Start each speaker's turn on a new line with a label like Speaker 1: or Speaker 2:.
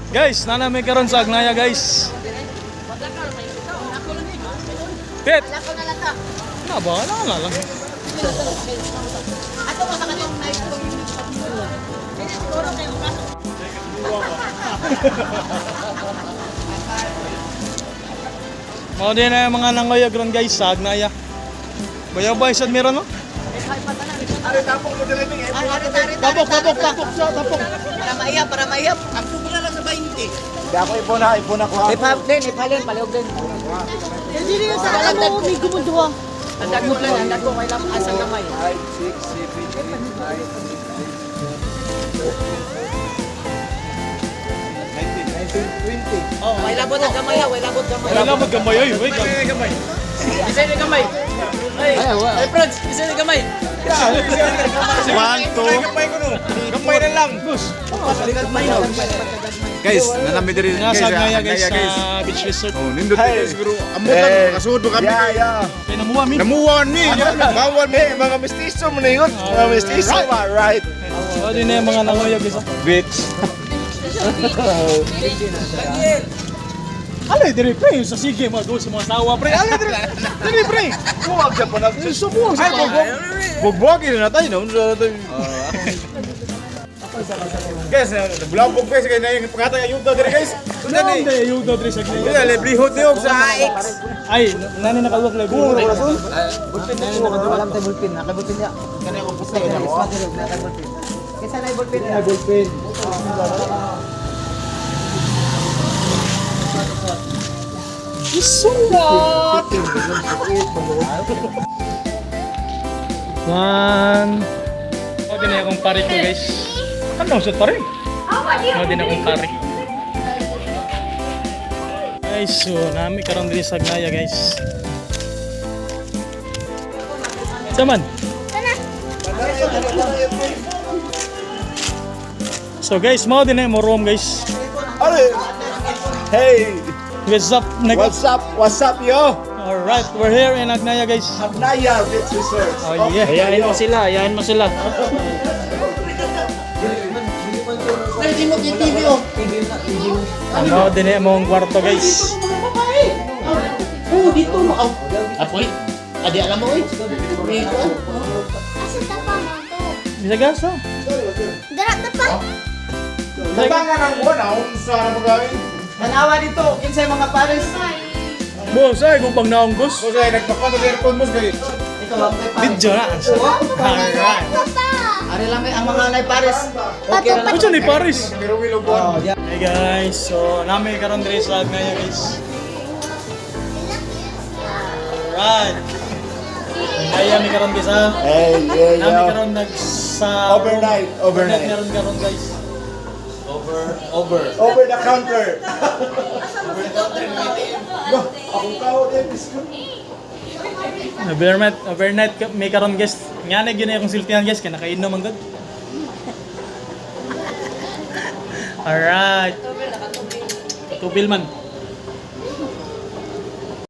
Speaker 1: Guys, nanami karon sa Agnaya guys. Tet. Na ba? Na lang.
Speaker 2: Ato mo sa kanyang night ko. Siguro kayo pasok.
Speaker 1: Mao din na yung mga nangoyag ron guys sa Agnaya. Bayabay sad meron no?
Speaker 3: Ari tapok mo dili ning.
Speaker 1: Tapok.
Speaker 2: Para maiyap. Ang subo na lang sa 20.
Speaker 3: Di ako ipuna ko.
Speaker 2: Ipalin, paliog din. Hindi rin sa alam mo, may gumuduwa. Andag mo may lang asang kamay.
Speaker 3: 19, 20.
Speaker 2: Oh, may labot ang kamay ha, may labot kamay.
Speaker 1: Wala maggamay ay, wait.
Speaker 3: Gamay.
Speaker 2: Isa ni kamay. Ay, Franz, isa ni kamay.
Speaker 1: 1 2
Speaker 3: Gamay ko no. Gamay na lang. Guys, nanami diri
Speaker 1: Nga sa Agnaya guys sa beach resort.
Speaker 3: Oh, nindot guys, siguro amot lang kasuod mo kami. Yeah.
Speaker 1: Kay namuha mi.
Speaker 3: Namuwan mi. Bawal mi mga mestizo mo na yun. Mga mestizo, right?
Speaker 1: Mao din na yung mga nangoyag guys.
Speaker 3: Bitch.
Speaker 1: Alay dire pre sa sige mo sa mga sawa pre. Alay dire pre.
Speaker 3: Buwag siya pa na.
Speaker 1: Subo sa
Speaker 3: Bugbog na tayo, no? Guys, bulabog guys kay na yung pangatay ayuda dire guys. Unsa ni?
Speaker 1: Sunday yung daw dire sa
Speaker 3: Wala
Speaker 1: Agnaya.
Speaker 3: librihot niyo sa AX.
Speaker 1: Ay, nani nakawak lang buro.
Speaker 2: Alam tayo bulpin, nakabulpin niya. Kanya ko pusta yun ako. Nakabulpin. Kesa na bulpin.
Speaker 1: Ballpen. Isulat. One. Mo din akong pare ko guys. Ano sa pare? Mo din akong pare. Guys, so nami karon diri sa Agnaya guys. Saman. So guys, mo din mo room guys.
Speaker 3: Hey,
Speaker 1: What's up?
Speaker 3: what's up? What's up, yo?
Speaker 1: Alright, we're here in Agnaya guys.
Speaker 3: Agnaya Beach Resort.
Speaker 1: Oh yeah. Ayain mo sila.
Speaker 2: Hindi mo kay TV oh.
Speaker 1: Ano din mo ang kwarto guys.
Speaker 2: Oh, dito mo. Apoy. Adi alam mo oy. May ko.
Speaker 4: Asa tapa mo to?
Speaker 1: Bisa gasa.
Speaker 4: Dara tapa.
Speaker 3: Tabangan ang buwan, unsa na magawin?
Speaker 2: Tanawa dito, kinsay mga pares.
Speaker 1: Boss, ay kung pang naunggos.
Speaker 3: Kasi nagpapato sa aircon mo guys.
Speaker 2: Ito ang may pares.
Speaker 1: Video na. Alright.
Speaker 4: Tapa.
Speaker 2: Ari lang ang mga nay pares. Okay na lang.
Speaker 1: Ano ni Paris?
Speaker 3: Pero willow buwan.
Speaker 1: Hey guys, so nami karon diri sa Agnaya guys. Alright. Kaya mi karon guys ha.
Speaker 3: Hey,
Speaker 1: Nami karon sa
Speaker 3: Overnight.
Speaker 1: meron karon guys.
Speaker 3: Over the counter. Akong tao din, biskut.
Speaker 1: Overnight may karon guys. Nga na gyud akong siltihan guys kay nakainom man gud. Alright. Tubil man.